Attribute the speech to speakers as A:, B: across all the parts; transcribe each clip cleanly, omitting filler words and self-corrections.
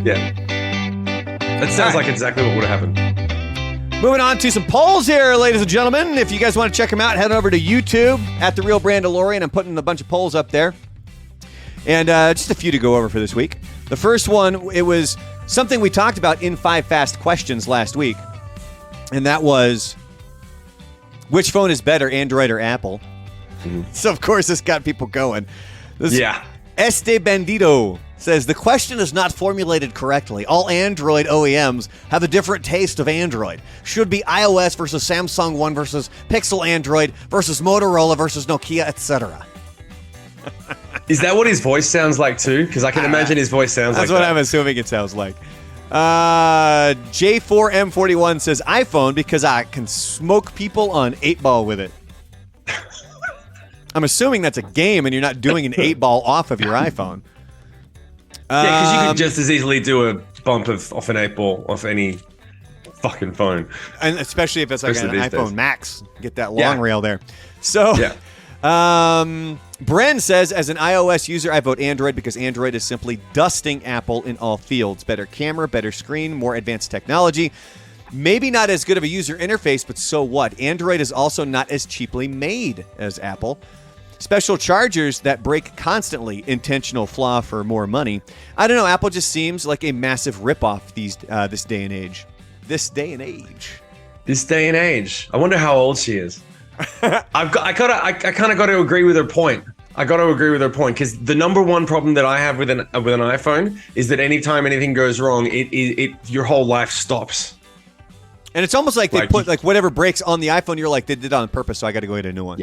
A: Yeah. That sounds like exactly what would have happened.
B: Moving on to some polls here, ladies and gentlemen. If you guys want to check them out, head over to YouTube at The Real Brand DeLorean. I'm putting a bunch of polls up there. And just a few to go over for this week. The first one, it was something we talked about in 5 Fast Questions last week. And that was, which phone is better, Android or Apple? Mm-hmm. So, of course, this got people going. Este Bandito says, the question is not formulated correctly. All Android OEMs have a different taste of Android. Should be iOS versus Samsung One versus Pixel Android versus Motorola versus Nokia, etc.
A: Is that what his voice sounds like too? Because I can imagine his voice sounds like that.
B: That's what I'm assuming it sounds like. J4M41 says iPhone because I can smoke people on 8-ball with it. I'm assuming that's a game and you're not doing an 8-ball off of your iPhone.
A: Yeah, because you could just as easily do a bump off an 8-ball off any fucking phone.
B: And especially if it's like an iPhone days. Max. Get that long rail there. So, Bren says, as an iOS user, I vote Android because Android is simply dusting Apple in all fields. Better camera, better screen, more advanced technology. Maybe not as good of a user interface, but so what? Android is also not as cheaply made as Apple. Special chargers that break constantly, intentional flaw for more money. I don't know, Apple just seems like a massive ripoff this day and age. This day and age. I wonder how old she is. I kind of got to agree with her point. Because the number one problem that I have with an iPhone is that anytime anything goes wrong, your whole life stops. And it's almost like they put like whatever breaks on the iPhone, you're like, they did it on purpose, so I got to go get a new one.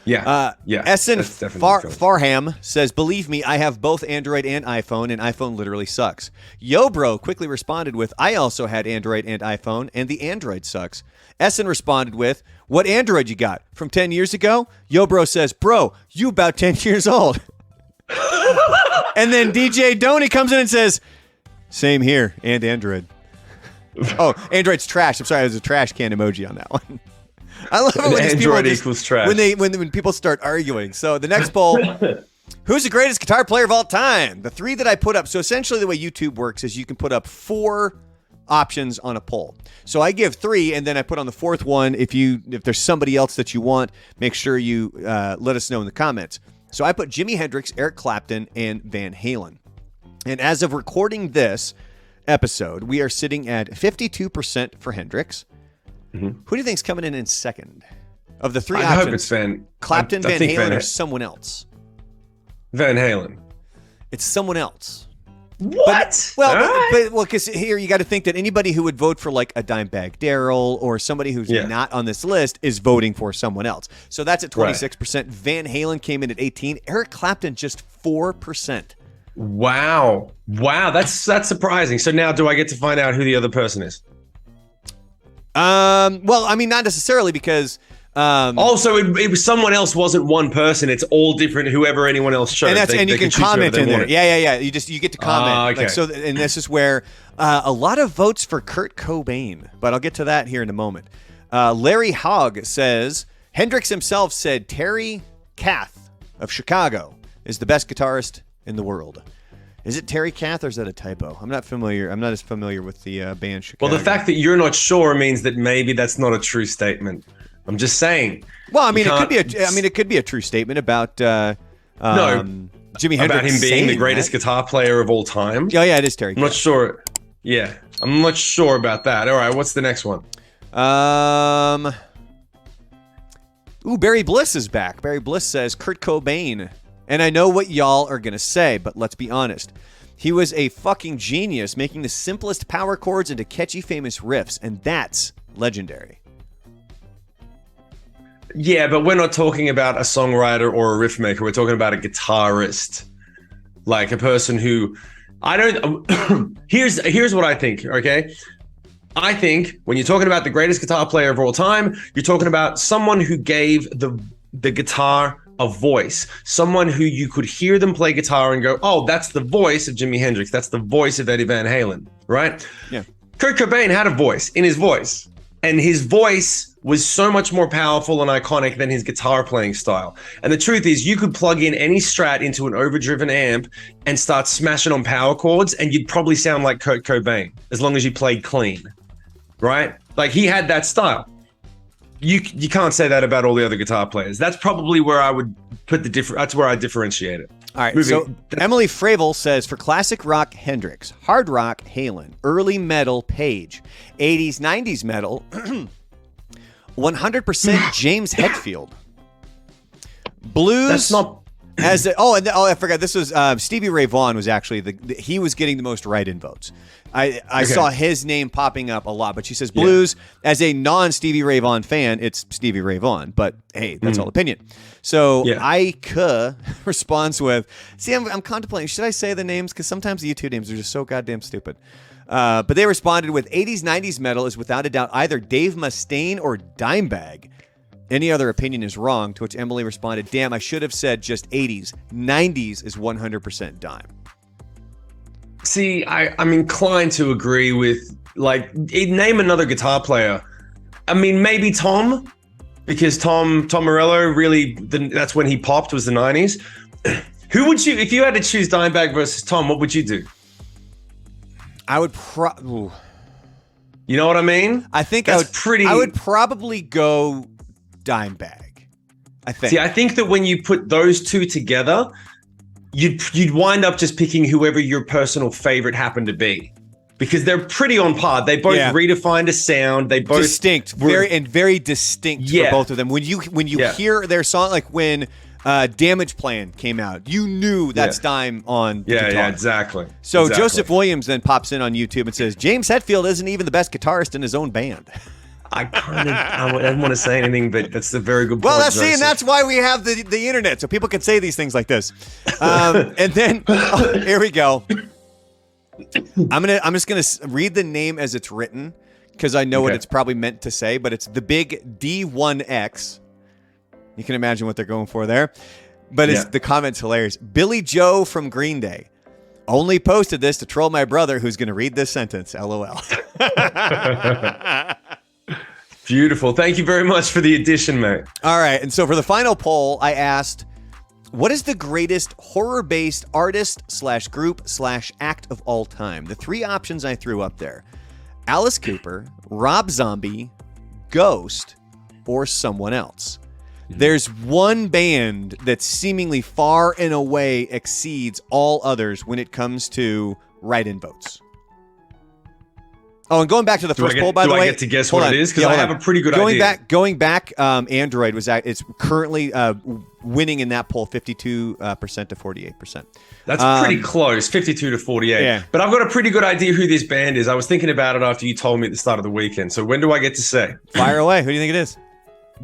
B: Essen Farham says, believe me, I have both Android and iPhone literally sucks. Yo Bro quickly responded with, I also had Android and iPhone, and the Android sucks. Essen responded with, what Android you got? From 10 years ago? Yo Bro says, bro, you about 10 years old. And then DJ Doney comes in and says, same here, and Android. Oh, Android's trash. I'm sorry, there's a trash can emoji on that one. I love it when
A: Android equals trash.
B: When people start arguing. So the next poll, who's the greatest guitar player of all time? The 3 that I put up. So essentially the way YouTube works is you can put up 4 options on a poll. So I give 3 and then I put on the 4th one. If there's somebody else that you want, make sure you let us know in the comments. So I put Jimi Hendrix, Eric Clapton, and Van Halen. And as of recording this episode, we are sitting at 52% for Hendrix. Mm-hmm. Who do you think's coming in second? Of the 3 options,
A: I hope it's
B: Clapton, Van Halen, or someone else?
A: Van Halen.
B: It's someone else.
A: What?
B: But because here you got to think that anybody who would vote for like a Dimebag Darrell or somebody who's not on this list is voting for someone else. So that's at 26%. Right. Van Halen came in at 18%. Eric Clapton just 4%.
A: Wow, that's surprising. So now, do I get to find out who the other person is?
B: Well, I mean, not necessarily because.
A: So it was someone else, wasn't one person. It's all different. Whoever anyone else chose,
B: and you can comment in there. Yeah. You get to comment.
A: Okay.
B: And this is where a lot of votes for Kurt Cobain, but I'll get to that here in a moment. Larry Hogg says Hendrix himself said Terry Kath of Chicago is the best guitarist in the world. Is it Terry Kath or is that a typo? I'm not familiar. I'm not as familiar with the band Chicago.
A: Well, the fact that you're not sure means that maybe that's not a true statement. I'm just saying.
B: Well, I mean, it could be a true statement about Jimi Hendrix
A: about him being the greatest guitar player of all time.
B: Oh yeah, it is Terry Kath.
A: I'm not sure. Yeah, I'm not sure about that. All right, what's the next one?
B: Barry Bliss is back. Barry Bliss says Kurt Cobain. And I know what y'all are going to say, but let's be honest. He was a fucking genius, making the simplest power chords into catchy, famous riffs, and that's legendary.
A: Yeah, but we're not talking about a songwriter or a riff maker. We're talking about a guitarist. Like a person who... Here's what I think, okay? I think when you're talking about the greatest guitar player of all time, you're talking about someone who gave the guitar a voice, someone who you could hear them play guitar and go, oh, that's the voice of Jimi Hendrix. That's the voice of Eddie Van Halen, right?
B: Yeah.
A: Kurt Cobain had a voice in his voice, and his voice was so much more powerful and iconic than his guitar playing style. And the truth is, you could plug in any Strat into an overdriven amp and start smashing on power chords, and you'd probably sound like Kurt Cobain as long as you played clean, right? Like, he had that style. You can't say that about all the other guitar players. That's probably where I would put that's where I differentiate it.
B: All right, so Emily Fravel says, for classic rock, Hendrix, hard rock, Halen, early metal, Page, 80s, 90s metal, 100% James Hetfield. Blues.
A: That's not.
B: I forgot. This was Stevie Ray Vaughan was actually he was getting the most write-in votes. I saw his name popping up a lot, but she says blues. As a non-Stevie Ray Vaughan fan, it's Stevie Ray Vaughan, but hey, that's all opinion. So Ika responds with, see, I'm contemplating, should I say the names? Because sometimes the YouTube names are just so goddamn stupid. But they responded with 80s, 90s metal is without a doubt either Dave Mustaine or Dimebag. Any other opinion is wrong, to which Emily responded, damn, I should have said just 80s. 90s is 100% Dime.
A: See, I'm inclined to agree with, like, name another guitar player. I mean, maybe Tom, because Tom Morello really, that's when he popped, was the 90s. Who would you, if you had to choose Dimebag versus Tom, what would you do?
B: I would
A: You know what I mean?
B: I think I would probably go Dimebag. I think.
A: See, I think that when you put those two together, you'd wind up just picking whoever your personal favorite happened to be, because they're pretty on par. They both redefined a sound. They both
B: distinct, very distinct for both of them. When you hear their song, like when Damage Plan came out, you knew that's Dime on guitar.
A: Yeah, exactly.
B: So Joseph Williams then pops in on YouTube and says, James Hetfield isn't even the best guitarist in his own band.
A: I don't want to say anything, but that's a very good point.
B: Well, and that's why we have the internet, so people can say these things like this. And then here we go. I'm just gonna read the name as it's written, because I know what it's probably meant to say, but it's the big D1X. You can imagine what they're going for there. But the comment's hilarious. Billy Joe from Green Day only posted this to troll my brother, who's going to read this sentence. LOL.
A: Beautiful. Thank you very much for the addition, mate.
B: All right. And so for the final poll, I asked, what is the greatest horror-based artist/group/act of all time? The three options I threw up there: Alice Cooper, Rob Zombie, Ghost, or someone else. There's one band that seemingly far and away exceeds all others when it comes to write-in votes. Oh, and going back to the first poll, by the way.
A: Do I get to guess what it is? Because I have a pretty good idea.
B: Going back, Android it's currently winning in that poll 52% to 48%.
A: That's pretty close, 52 to 48.
B: Yeah.
A: But I've got a pretty good idea who this band is. I was thinking about it after you told me at the start of the weekend. So when do I get to say?
B: Fire away. Who do you think it is?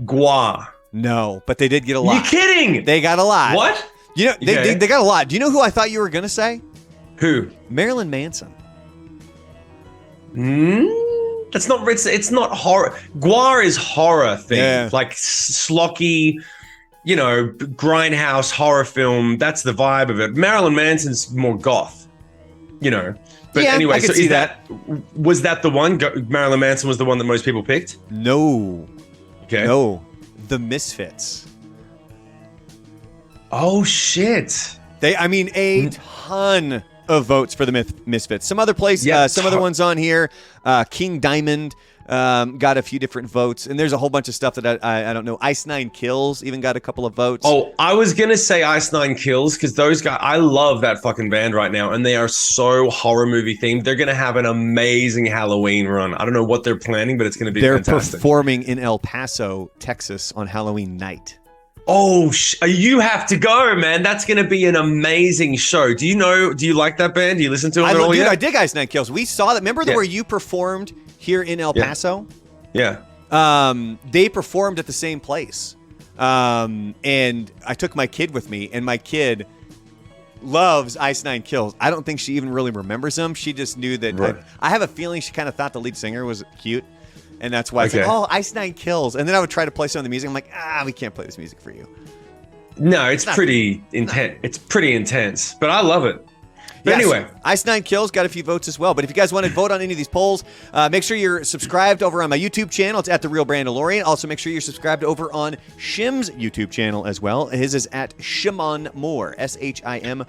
A: Gua.
B: No, but they did get a lot.
A: You kidding?
B: They got a lot.
A: What?
B: You know, they got a lot. Do you know who I thought you were going to say?
A: Who?
B: Marilyn Manson.
A: That's not. It's not horror. Gua is horror thing, like slocky, grindhouse horror film. That's the vibe of it. Marilyn Manson's more goth, But anyway,
B: I could see
A: was that the one? Marilyn Manson was the one that most people picked?
B: No.
A: Okay.
B: No. The Misfits.
A: Oh shit!
B: A ton of votes for the Misfits. Some other some other ones on here. King Diamond got a few different votes, and there's a whole bunch of stuff that I don't know. Ice Nine Kills even got a couple of votes.
A: Oh, I was gonna say Ice Nine Kills because those guys, I love that fucking band right now, and they are so horror movie themed. They're gonna have an amazing Halloween run. I don't know what they're planning, but it's gonna be fantastic.
B: They're performing in El Paso, Texas on Halloween night.
A: Oh, you have to go, man. That's going to be an amazing show. Do you like that band? Do you listen to them at all yet?
B: I dig Ice Nine Kills. We saw that. Remember where you performed here in El Paso?
A: Yeah.
B: They performed at the same place. And I took my kid with me, and my kid loves Ice Nine Kills. I don't think she even really remembers them. She just knew that. Right. I have a feeling she kind of thought the lead singer was cute. And that's why I said, Ice Nine Kills. And then I would try to play some of the music. I'm like, we can't play this music for you.
A: No, it's pretty intense. It's pretty intense, but I love it. But anyway.
B: Ice9 Kills got a few votes as well. But if you guys want to vote on any of these polls, make sure you're subscribed over on my YouTube channel. It's at The Real Brandalorian. Also, make sure you're subscribed over on Shim's YouTube channel as well. His is at Shimon Moore, SHIMON.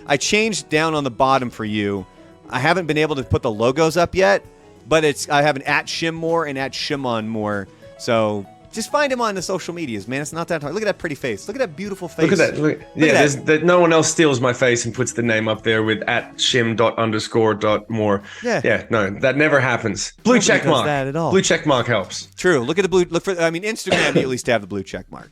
B: I changed down on the bottom for you. I haven't been able to put the logos up yet, but I have an at Shim Moore and at Shimon Moore. So just find him on the social medias, man. It's not that hard. Look at that pretty face. Look at that beautiful face.
A: Look at that. Look, no one else steals my face and puts the name up there with at shim._.more. Yeah, no, that never happens. Blue check mark.
B: That at all.
A: Blue check mark helps.
B: True. Look at the blue. Instagram, you at least have the blue check mark.